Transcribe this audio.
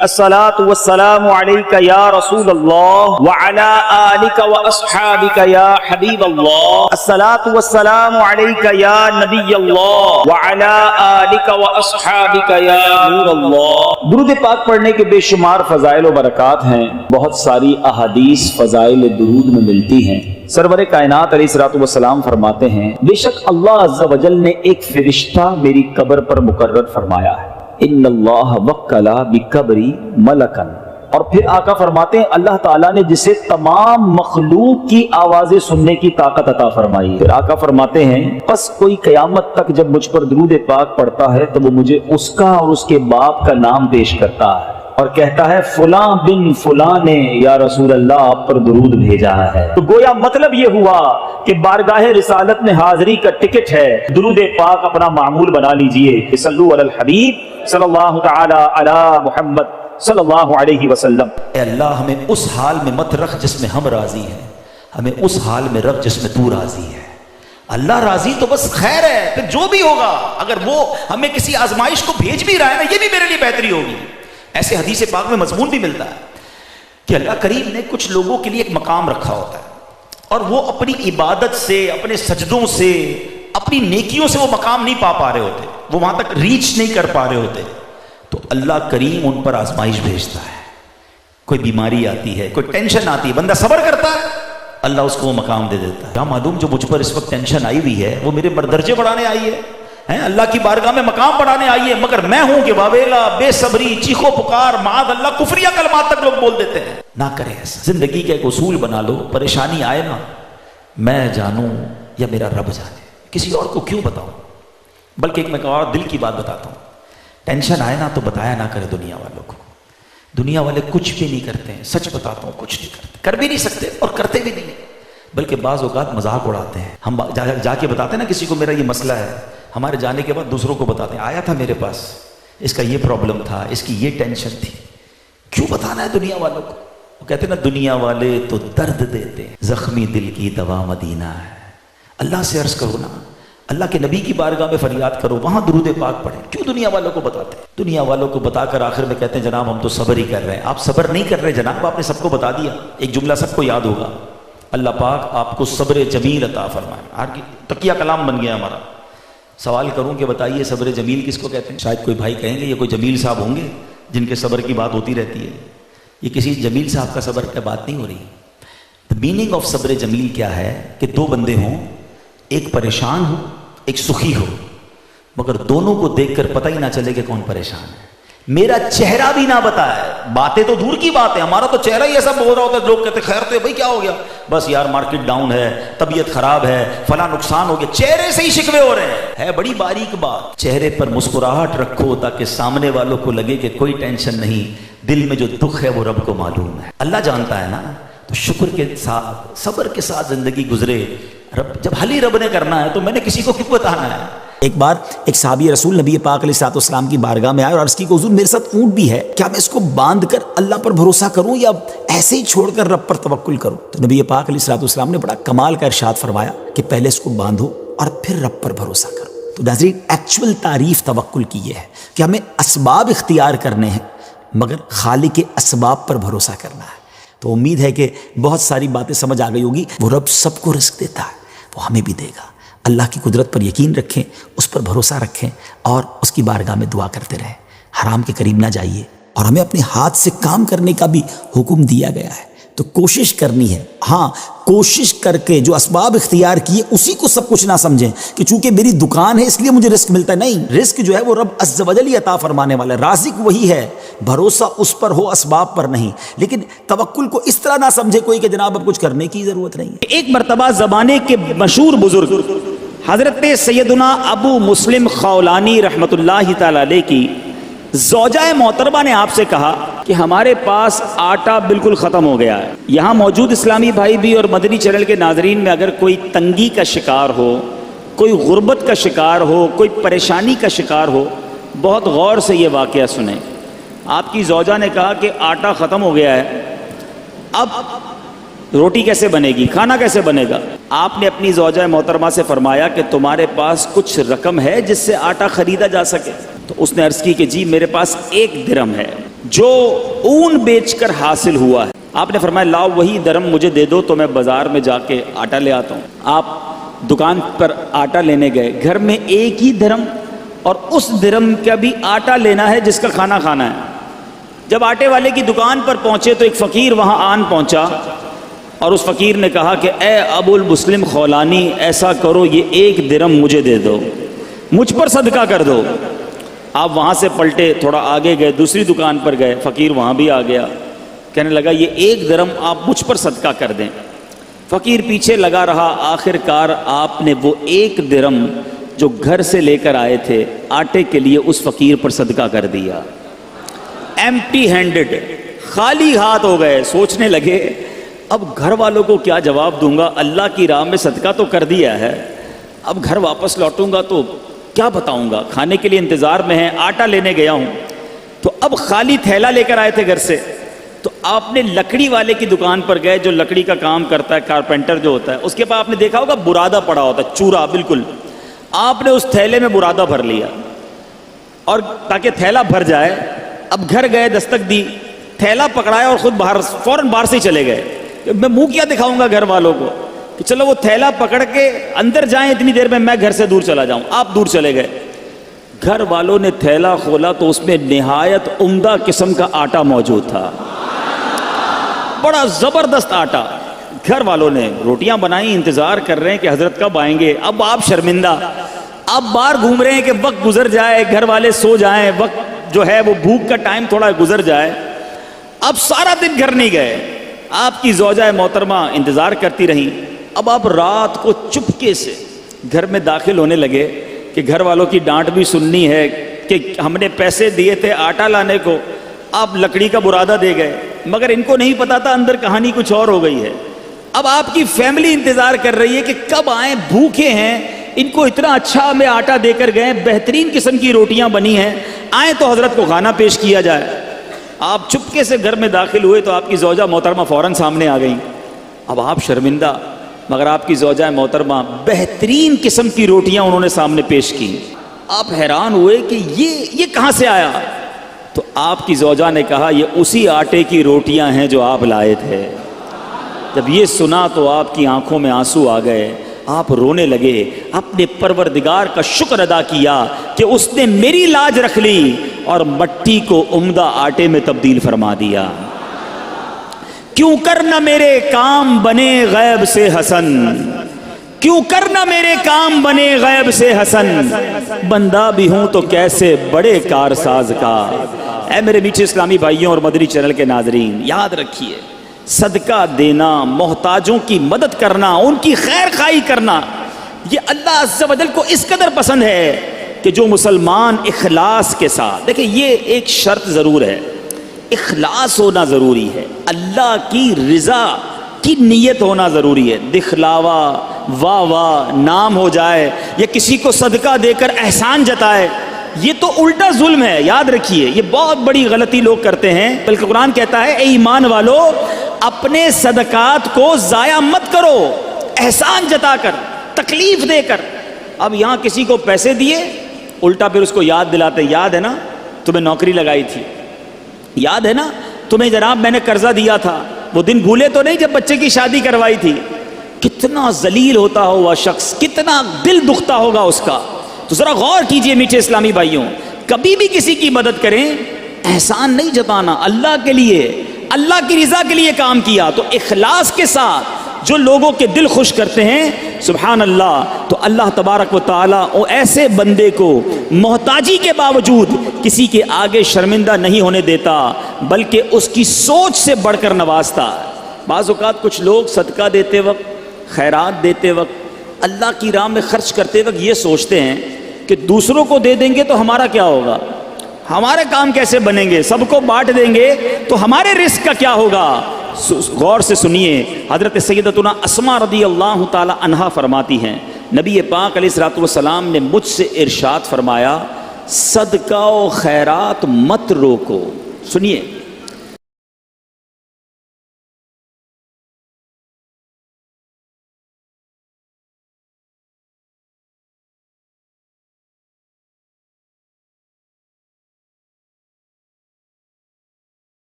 الصلاۃ والسلام علیک یا رسول اللہ وعلی آلک واصحابک یا حبیب اللہ، الصلاۃ والسلام علیک یا نبی اللہ وعلی آلک واصحابک یا نور اللہ۔ درود پاک پڑھنے کے بے شمار فضائل و برکات ہیں، بہت ساری احادیث فضائل درود میں ملتی ہیں۔ سرور کائنات علیہ الصلوۃ والسلام فرماتے ہیں، بے شک اللہ عز و جل نے ایک فرشتہ میری قبر پر مقرر فرمایا ہے، ان اللہ وکل بقبری ملکن۔ اور پھر آقا فرماتے ہیں اللہ تعالیٰ نے جسے تمام مخلوق کی آوازیں سننے کی طاقت عطا فرمائی۔ پھر آقا فرماتے ہیں پس کوئی قیامت تک جب مجھ پر درود پاک پڑھتا ہے تو وہ مجھے اس کا اور اس کے باپ کا نام پیش کرتا ہے اور کہتا ہے فلاں بن فلاں نے یا رسول اللہ آپ پر درود بھیجا ہے۔ تو گویا مطلب یہ ہوا کہ بارگاہ رسالت میں حاضری کا ٹکٹ ہے، درود پاک اپنا معمول بنا لیجئے۔ صلو علی الحبیب صلی اللہ تعالی علی محمد صلی اللہ علیہ وسلم۔ اے اللہ ہمیں اس حال میں مت رکھ جس میں ہم راضی ہیں، ہمیں اس حال میں رکھ جس میں تو راضی ہے۔ اللہ راضی تو بس خیر ہے، پھر جو بھی ہوگا اگر وہ ہمیں کسی آزمائش کو بھیج بھی رہا ہے نا، یہ بھی میرے لیے بہتری ہوگی۔ ایسے حدیث پاک میں مضمون بھی ملتا ہے کہ اللہ کریم نے کچھ لوگوں کے لیے ایک مقام رکھا ہوتا ہے اور وہ اپنی عبادت سے، اپنے سجدوں سے، اپنی نیکیوں سے وہ مقام نہیں پا رہے ہوتے، وہ وہاں تک ریچ نہیں کر پا رہے ہوتے، تو اللہ کریم ان پر آزمائش بھیجتا ہے۔ کوئی بیماری آتی ہے، کوئی ٹینشن آتی ہے، بندہ صبر کرتا ہے، اللہ اس کو وہ مقام دے دیتا ہے۔ کیا معلوم جو مجھ پر اس وقت ٹینشن آئی ہوئی ہے وہ میرے درجے بڑھانے آئی ہے، اللہ کی بارگاہ میں مقام بڑھانے آئی ہے، مگر میں ہوں کہ واویلا، بے صبری، چیخو پکار، معاذ اللہ کفریہ کلمات تک لوگ بول دیتے ہیں۔ نہ کریں ایسا، زندگی کا ایک اصول بنا لو، پریشانی آئے نا میں جانوں یا میرا رب جانے، کسی اور کو کیوں بتاؤں؟ بلکہ ایک میں اور دل کی بات بتاتا ہوں، ٹینشن آئے نا تو بتایا نہ کرے دنیا والوں کو۔ دنیا والے کچھ بھی نہیں کرتے ہیں، سچ بتاتا ہوں کچھ نہیں کرتے، کر بھی نہیں سکتے اور کرتے بھی نہیں، بلکہ بعض اوقات مذاق اڑاتے ہیں۔ ہم جا کے بتاتے ہیں نا کسی کو میرا یہ مسئلہ ہے، ہمارے جانے کے بعد دوسروں کو بتاتے ہیں آیا تھا میرے پاس، اس کا یہ پرابلم تھا، اس کی یہ ٹینشن تھی۔ کیوں بتانا ہے دنیا والوں کو؟ وہ کہتے ہیں نا دنیا والے تو درد دیتے ہیں، زخمی دل کی دوا مدینہ ہے۔ اللہ سے عرض کرو نا، اللہ کے نبی کی بارگاہ میں فریاد کرو، وہاں درود پاک پڑھیں۔ کیوں دنیا والوں کو بتاتے ہیں؟ دنیا والوں کو بتا کر آخر میں کہتے ہیں جناب ہم تو صبر ہی کر رہے ہیں۔ آپ صبر نہیں کر رہے جناب، آپ نے سب کو بتا دیا۔ ایک جملہ سب کو یاد ہوگا، اللہ پاک آپ کو صبر جمیل عطا فرمائے۔ آج تقیہ کلام بن گیا ہمارا۔ سوال کروں کہ بتائیے صبر جمیل کس کو کہتے ہیں؟ شاید کوئی بھائی کہیں گے یہ کوئی جمیل صاحب ہوں گے جن کے صبر کی بات ہوتی رہتی ہے۔ یہ کسی جمیل صاحب کا صبر کی بات نہیں ہو رہی۔ The meaning of صبر جمیل کیا ہے کہ دو بندے ہوں، ایک پریشان ہو ایک سخی ہو، مگر دونوں کو دیکھ کر پتہ ہی نہ چلے کہ کون پریشان ہے۔ میرا چہرہ بھی نہ بتائے، باتیں تو دور کی بات ہے، ہمارا تو چہرہ ہی ایسا بول رہا ہوتا ہے، لوگ کہتے ہیں خیر تو بھائی کیا ہو گیا؟ بس یار مارکیٹ ڈاؤن ہے، طبیعت خراب ہے، فلاں نقصان ہو گیا، چہرے سے ہی شکوے ہو رہے ہیں۔ ہے بڑی باریک بات، چہرے پر مسکراہٹ رکھو تاکہ سامنے والوں کو لگے کہ کوئی ٹینشن نہیں، دل میں جو دکھ ہے وہ رب کو معلوم ہے، اللہ جانتا ہے نا۔ تو شکر کے ساتھ، صبر کے ساتھ زندگی گزرے۔ رب جب حل ہی رب نے کرنا ہے تو میں نے کسی کو کیوں بتانا ہے؟ ایک بار ایک صحابی رسول نبی پاک علیہ الصلوۃ والسلام کی بارگاہ میں آئے اور عرض کی کہ حضور میرے ساتھ اونٹ بھی ہے، کیا میں اس کو باندھ کر اللہ پر بھروسہ کروں یا ایسے ہی چھوڑ کر رب پر توکل کروں؟ تو نبی پاک علیہ الصلوۃ والسلام نے بڑا کمال کا ارشاد فرمایا کہ پہلے اس کو باندھو اور پھر رب پر بھروسہ کرو۔ تو ناظرین ایکچول تعریف توکل کی یہ ہے کہ ہمیں اسباب اختیار کرنے ہیں مگر خالق کے اسباب پر بھروسہ کرنا ہے۔ تو امید ہے کہ بہت ساری باتیں سمجھ آ گئی ہوگی۔ وہ رب سب کو رزق دیتا ہے، وہ ہمیں بھی دے گا۔ اللہ کی قدرت پر یقین رکھیں، اس پر بھروسہ رکھیں اور اس کی بارگاہ میں دعا کرتے رہیں۔ حرام کے قریب نہ جائیے اور ہمیں اپنے ہاتھ سے کام کرنے کا بھی حکم دیا گیا ہے، تو کوشش کرنی ہے۔ ہاں کوشش کر کے جو اسباب اختیار کیے اسی کو سب کچھ نہ سمجھیں کہ چونکہ میری دکان ہے اس لیے مجھے رزق ملتا ہے، نہیں، رزق جو ہے وہ رب عز و جل عطا فرمانے والا ہے، رازق وہی ہے، بھروسہ اس پر ہو اسباب پر نہیں۔ لیکن توکل کو اس طرح نہ سمجھے کوئی کہ جناب اب کچھ کرنے کی ضرورت نہیں ہے۔ ایک مرتبہ زمانے کے مشہور بزرگ حضرت سیدنا ابو مسلم خولانی رحمۃ اللہ تعالی علیہ کی زوجہ محترمہ نے آپ سے کہا کہ ہمارے پاس آٹا بالکل ختم ہو گیا ہے۔ یہاں موجود اسلامی بھائی بھی اور مدنی چینل کے ناظرین میں اگر کوئی تنگی کا شکار ہو، کوئی غربت کا شکار ہو، کوئی پریشانی کا شکار ہو، بہت غور سے یہ واقعہ سنیں۔ آپ کی زوجہ نے کہا کہ آٹا ختم ہو گیا ہے، اب روٹی کیسے بنے گی، کھانا کیسے بنے گا؟ آپ نے اپنی زوجہ محترمہ سے فرمایا کہ تمہارے پاس کچھ رقم ہے جس سے آٹا خریدا جا سکے؟ تو اس نے عرض کی کہ جی میرے پاس 1 درہم ہے۔ جو اون بیچ کر حاصل ہوا ہے. آپ نے فرمایا لاؤ وہی درم مجھے دے دو تو میں بازار میں جا کے آٹا لے آتا ہوں. آپ دکان پر آٹا لینے گئے, گھر میں ایک ہی درم اور اس درم کا بھی آٹا لینا ہے جس کا کھانا کھانا ہے. جب آٹے والے کی دکان پر پہنچے تو ایک فقیر وہاں آن پہنچا اور اس فقیر نے کہا کہ اے ابو المسلم خولانی, ایسا کرو یہ ایک درم مجھے دے دو, مجھ پر صدقہ کر دو. آپ وہاں سے پلٹے, تھوڑا آگے گئے, دوسری دکان پر گئے, فقیر وہاں بھی آ گیا, کہنے لگا یہ ایک درم آپ مجھ پر صدقہ کر دیں. فقیر پیچھے لگا رہا, آخر کار آپ نے وہ ایک درم جو گھر سے لے کر آئے تھے آٹے کے لیے اس فقیر پر صدقہ کر دیا. ایمٹی ہینڈڈ, خالی ہاتھ ہو گئے. سوچنے لگے اب گھر والوں کو کیا جواب دوں گا, اللہ کی راہ میں صدقہ تو کر دیا ہے, اب گھر واپس لوٹوں گا تو کیا بتاؤں گا, کھانے کے لیے انتظار میں ہیں, آٹا لینے گیا ہوں. تو اب خالی تھیلا لے کر آئے تھے گھر سے, تو آپ نے لکڑی والے کی دکان پر گئے جو لکڑی کا کام کرتا ہے, کارپینٹر جو ہوتا ہے, اس کے پاس آپ نے دیکھا ہوگا برادہ پڑا ہوتا ہے, چورا بالکل. آپ نے اس تھیلے میں برادہ بھر لیا اور تاکہ تھیلا بھر جائے, اب گھر گئے, دستک دی, تھیلا پکڑایا اور خود باہر فوراً باہر سے ہی چلے گئے. میں منہ کیا دکھاؤں گا گھر والوں کو کہ چلو وہ تھیلا پکڑ کے اندر جائیں, اتنی دیر میں گھر سے دور چلا جاؤں. آپ دور چلے گئے. گھر والوں نے تھیلا کھولا تو اس میں نہایت عمدہ قسم کا آٹا موجود تھا, بڑا زبردست آٹا. گھر والوں نے روٹیاں بنائی, انتظار کر رہے ہیں کہ حضرت کب آئیں گے. اب آپ شرمندہ, آپ باہر گھوم رہے ہیں کہ وقت گزر جائے, گھر والے سو جائیں, وقت جو ہے وہ بھوک کا ٹائم تھوڑا گزر جائے. اب سارا دن گھر نہیں گئے, آپ کی زوجہ محترمہ انتظار کرتی رہیں. اب آپ رات کو چپکے سے گھر میں داخل ہونے لگے کہ گھر والوں کی ڈانٹ بھی سننی ہے کہ ہم نے پیسے دیے تھے آٹا لانے کو, آپ لکڑی کا برادہ دے گئے, مگر ان کو نہیں پتا تھا اندر کہانی کچھ اور ہو گئی ہے. اب آپ کی فیملی انتظار کر رہی ہے کہ کب آئیں, بھوکے ہیں, ان کو اتنا اچھا ہمیں آٹا دے کر گئے, بہترین قسم کی روٹیاں بنی ہیں, آئیں تو حضرت کو کھانا پیش کیا جائے. آپ چپکے سے گھر میں داخل ہوئے تو آپ کی زوجہ محترمہ فوراً سامنے آ گئیں. اب آپ شرمندہ, مگر آپ کی زوجہ محترمہ بہترین قسم کی روٹیاں انہوں نے سامنے پیش کی. آپ حیران ہوئے کہ یہ کہاں سے آیا. تو آپ کی زوجہ نے کہا یہ اسی آٹے کی روٹیاں ہیں جو آپ لائے تھے. جب یہ سنا تو آپ کی آنکھوں میں آنسو آ گئے, آپ رونے لگے, اپنے پروردگار کا شکر ادا کیا کہ اس نے میری لاج رکھ لی اور مٹی کو عمدہ آٹے میں تبدیل فرما دیا. کیوں کرنا میرے کام بنے غیب سے حسن, کیوں کرنا میرے کام بنے غیب سے حسن, بندہ بھی ہوں تو کیسے بڑے کارساز کا. اے میرے میٹھے اسلامی بھائیوں اور مدنی چینل کے ناظرین, یاد رکھیے صدقہ دینا, محتاجوں کی مدد کرنا, ان کی خیر خواہی کرنا, یہ اللہ عز و جل کو اس قدر پسند ہے کہ جو مسلمان اخلاص کے ساتھ, دیکھیں یہ ایک شرط ضرور ہے, اخلاص ہونا ضروری ہے, اللہ کی رضا کی نیت ہونا ضروری ہے. دکھلاوا, واہ واہ, نام ہو جائے یا کسی کو صدقہ دے کر احسان جتائے, یہ تو الٹا ظلم ہے. یاد رکھیے یہ بہت بڑی غلطی لوگ کرتے ہیں. بلکہ قرآن کہتا ہے اے ایمان والو اپنے صدقات کو ضائع مت کرو, احسان جتا کر, تکلیف دے کر. اب یہاں کسی کو پیسے دیے, الٹا پھر اس کو یاد دلاتے, یاد ہے نا تمہیں نوکری لگائی تھی, یاد ہے نا تمہیں جناب میں نے قرضہ دیا تھا, وہ دن بھولے تو نہیں جب بچے کی شادی کروائی تھی. کتنا ذلیل ہوتا ہوگا شخص, کتنا دل دکھتا ہوگا اس کا. تو ذرا غور کیجئے میٹھے اسلامی بھائیوں, کبھی بھی کسی کی مدد کریں احسان نہیں جتانا, اللہ کے لیے, اللہ کی رضا کے لیے کام کیا تو اخلاص کے ساتھ جو لوگوں کے دل خوش کرتے ہیں, سبحان اللہ, تو اللہ تبارک و تعالیٰ ایسے بندے کو محتاجی کے باوجود کسی کے آگے شرمندہ نہیں ہونے دیتا, بلکہ اس کی سوچ سے بڑھ کر نوازتا. بعض اوقات کچھ لوگ صدقہ دیتے وقت, خیرات دیتے وقت, اللہ کی راہ میں خرچ کرتے وقت یہ سوچتے ہیں کہ دوسروں کو دے دیں گے تو ہمارا کیا ہوگا, ہمارے کام کیسے بنیں گے, سب کو بانٹ دیں گے تو ہمارے رزق کا کیا ہوگا. غور سے سنیے, حضرت سیدتنا اسماء رضی اللہ تعالی عنہا فرماتی ہیں نبی پاک علیہ الصلوۃ والسلام نے مجھ سے ارشاد فرمایا صدقہ و خیرات مت روکو. سنیے,